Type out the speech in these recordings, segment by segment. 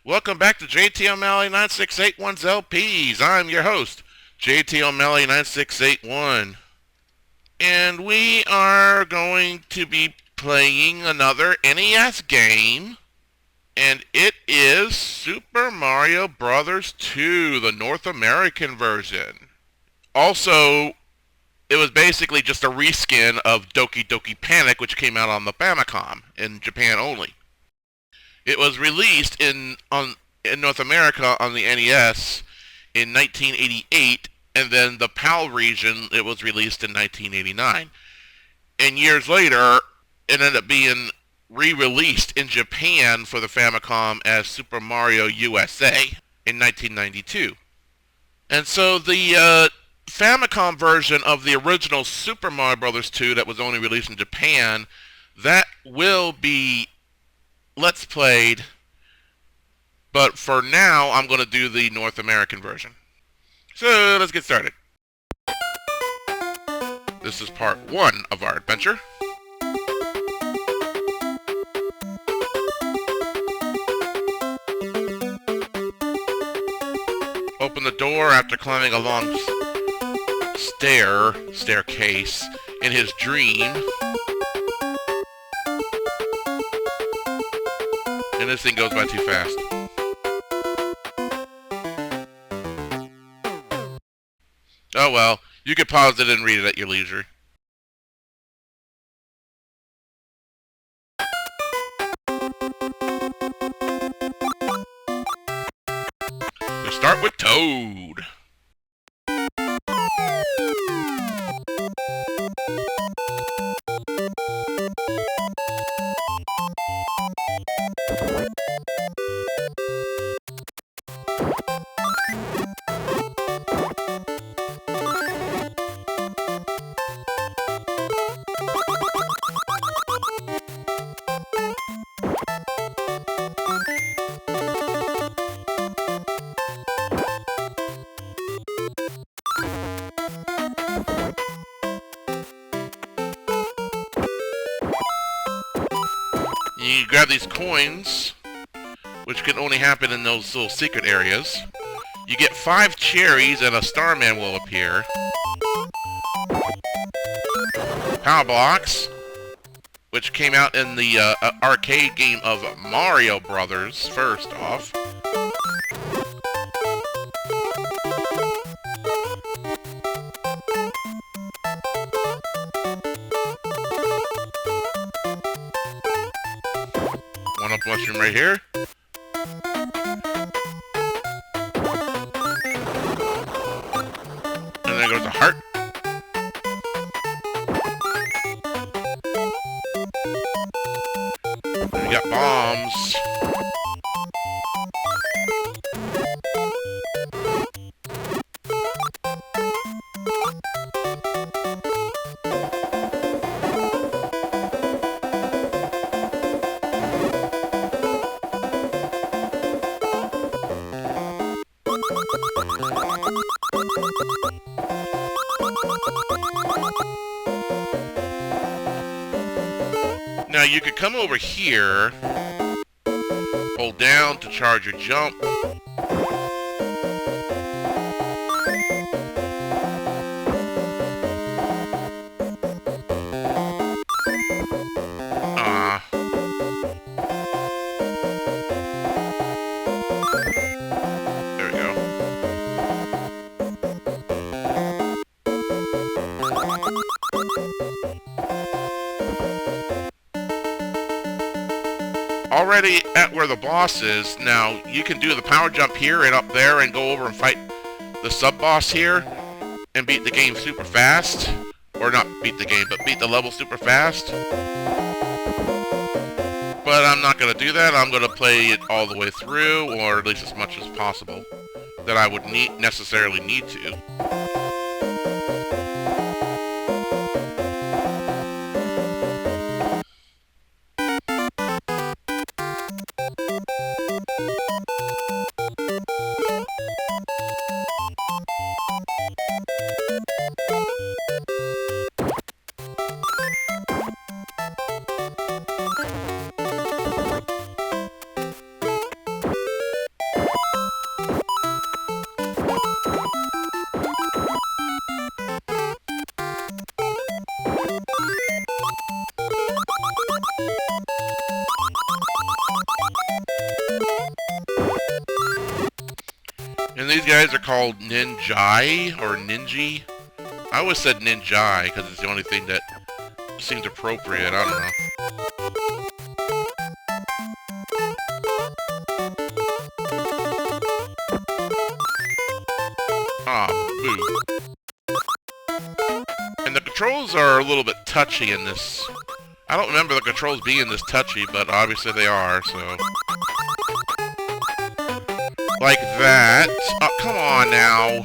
Welcome back to JT O'Malley 9681's LPs. I'm your host, JT O'Malley 9681. And we are going to be playing another NES game. And it is Super Mario Bros. 2, the North American version. Also, it was basically just a reskin of Doki Doki Panic, which came out on the Famicom in Japan only. It was released in North America on the NES in 1988, and then the PAL region, it was released in 1989. And years later, it ended up being re-released in Japan for the Famicom as Super Mario USA in 1992. And so the Famicom version of the original Super Mario Bros. 2 that was only released in Japan, that will be Let's Played, but for now I'm going to do the North American version. So let's get started. This is part 1 of our adventure. Open the door after climbing a long staircase in his dream. And this thing goes by too fast. Oh well, you can pause it and read it at your leisure. We start with Toad. You grab these coins, which can only happen in those little secret areas. You get 5 cherries and a Starman will appear. Power blocks, which came out in the arcade game of Mario Brothers, first off. One up mushroom right here. And then goes the heart. And we got bombs. Now you could come over here, hold down to charge your jump. There we go. Already at where the boss is, now you can do the power jump here and up there and go over and fight the sub-boss here and beat the game super fast. Or not beat the game, but beat the level super fast. But I'm not going to do that. I'm going to play it all the way through, or at least as much as possible that I would necessarily need to. these guys are called Ninjai or Ninji. I always said Ninjai because it's the only thing that seems appropriate. I don't know. Ah, boo. And the controls are a little bit touchy in this. I don't remember the controls being this touchy, but obviously they are, so... Like that. Oh, come on now.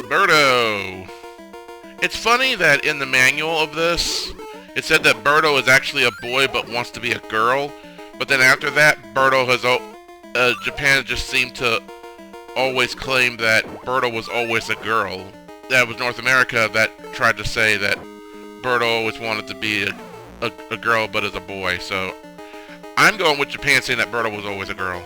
Birdo. It's funny that in the manual of this, it said that Birdo is actually a boy but wants to be a girl. But then after that, Birdo has... Japan just seemed to always claim that Birdo was always a girl. That was North America that tried to say that Birdo always wanted to be a girl but as a boy. So I'm going with Japan saying that Birdo was always a girl.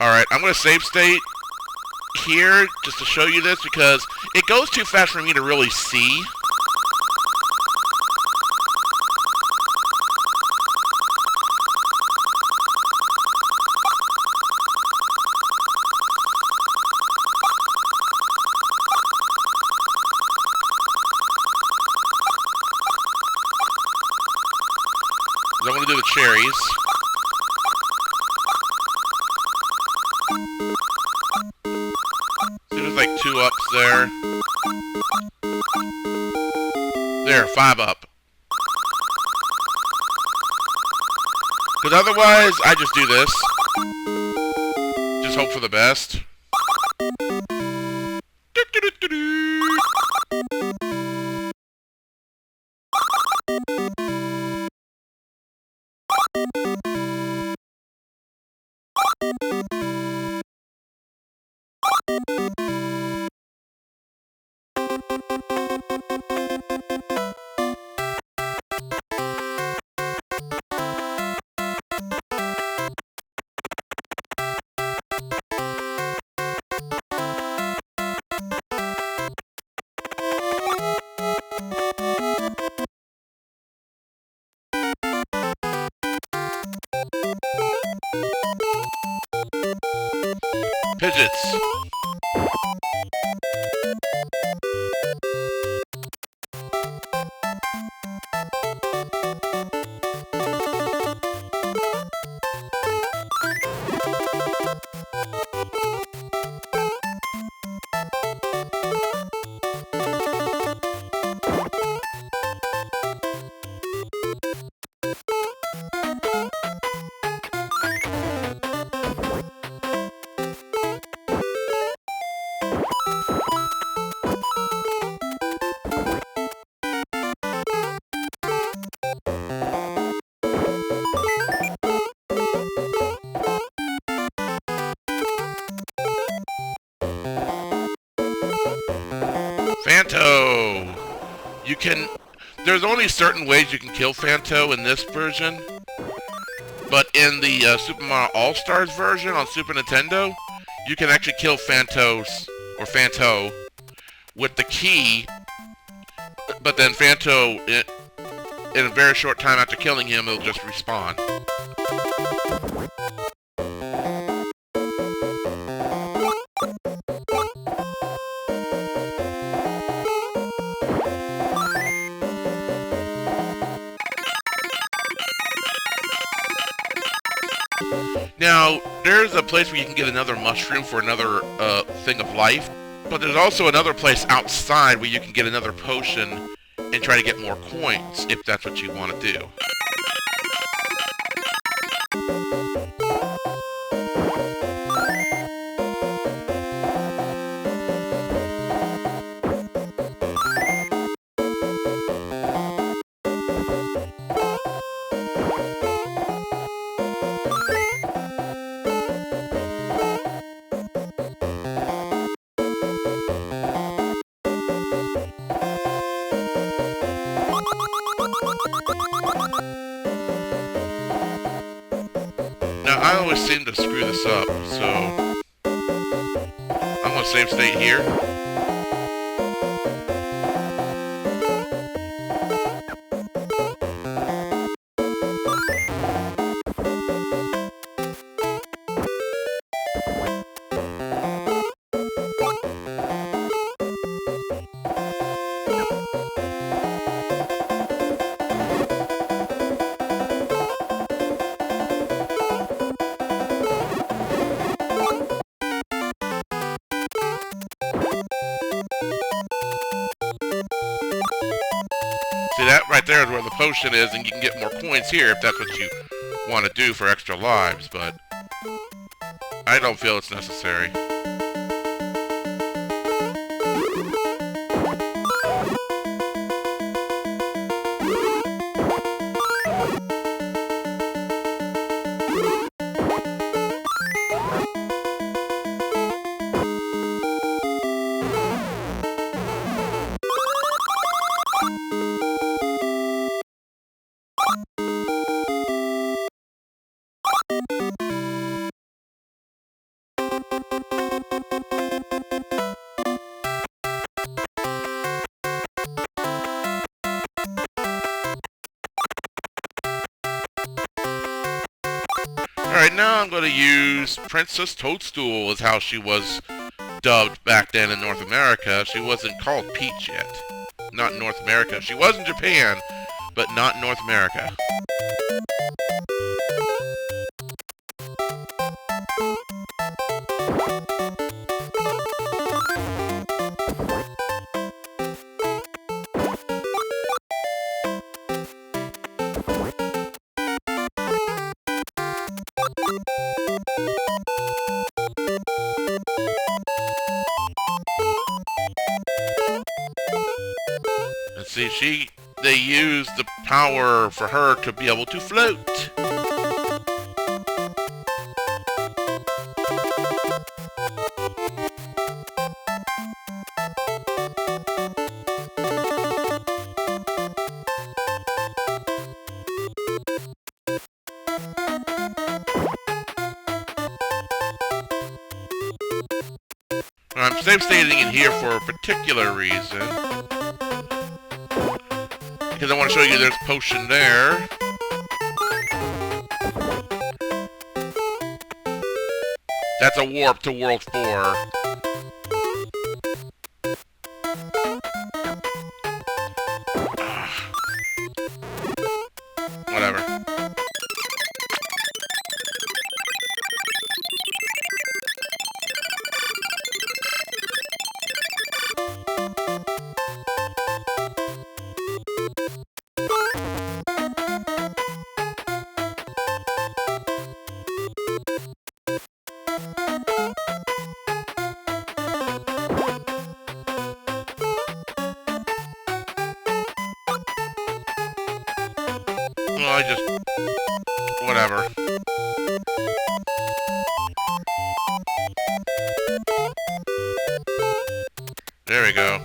Alright, I'm going to save state here just to show you this because it goes too fast for me to really see. I'm going to do the cherries. See, there's like 2 ups there. There, 5 up. Because otherwise, I just do this. Just hope for the best. Pidgets. Phanto! You can... There's only certain ways you can kill Phanto in this version. But in the Super Mario All-Stars version on Super Nintendo, you can actually kill Phantos, or Phanto, with the key. But then Phanto, in a very short time after killing him, it'll just respawn. Now, there's a place where you can get another mushroom for another thing of life, but there's also another place outside where you can get another potion and try to get more coins, if that's what you want to do. Yeah, I always seem to screw this up, so I'm going to save state here. See, that right there is where the potion is, and you can get more coins here if that's what you want to do for extra lives, but I don't feel it's necessary. Alright, now I'm going to use Princess Toadstool is how she was dubbed back then in North America. She wasn't called Peach yet. Not in North America. She was in Japan, but not in North America. And see, they used the power for her to be able to float. I'm save stating it here for a particular reason. Because I want to show you there's a potion there. That's a warp to World 4. Whatever. Well, I just... whatever. There we go.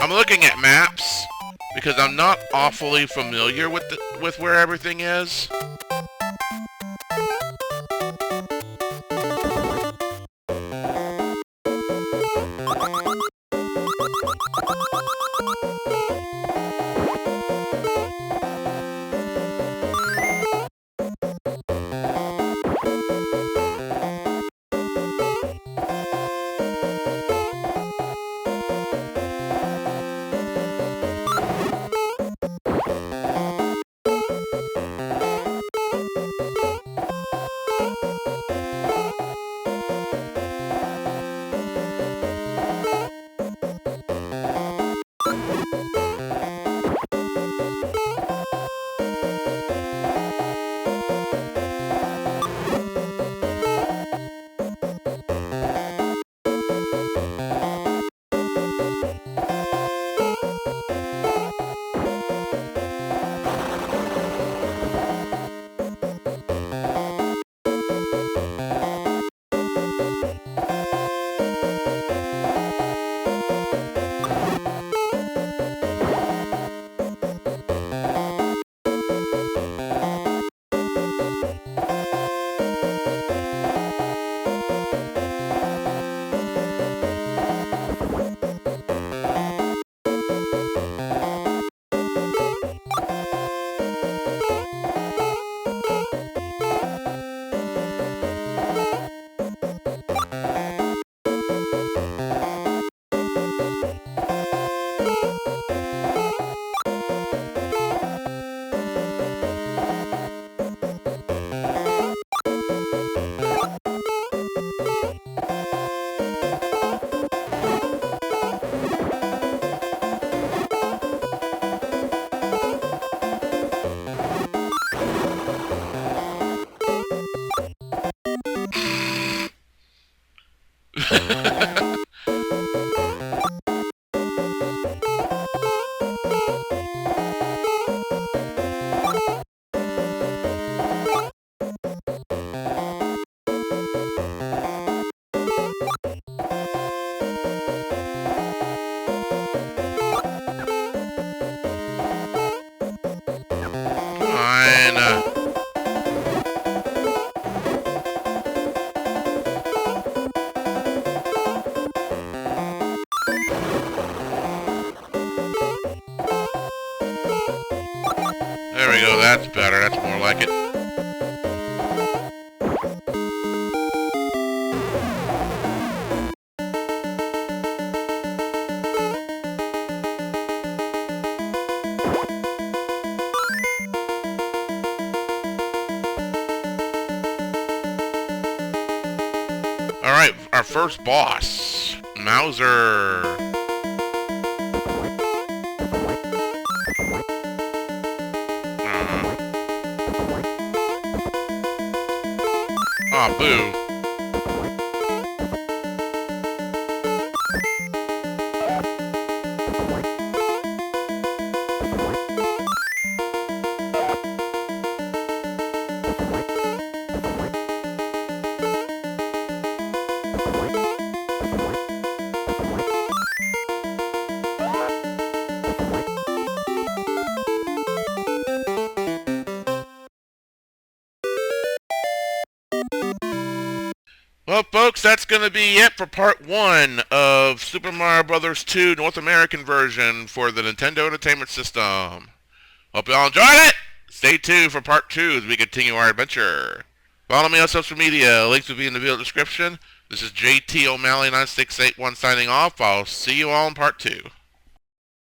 I'm looking at maps because I'm not awfully familiar with where everything is. we go. That's better. That's more like it. Alright, our first boss. Mauser. Aw, boo. Well, folks, that's going to be it for part 1 of Super Mario Bros. 2 North American version for the Nintendo Entertainment System. Hope you all enjoyed it! Stay tuned for part 2 as we continue our adventure. Follow me on social media. Links will be in the video description. This is JT O'Malley 9681 signing off. I'll see you all in part 2.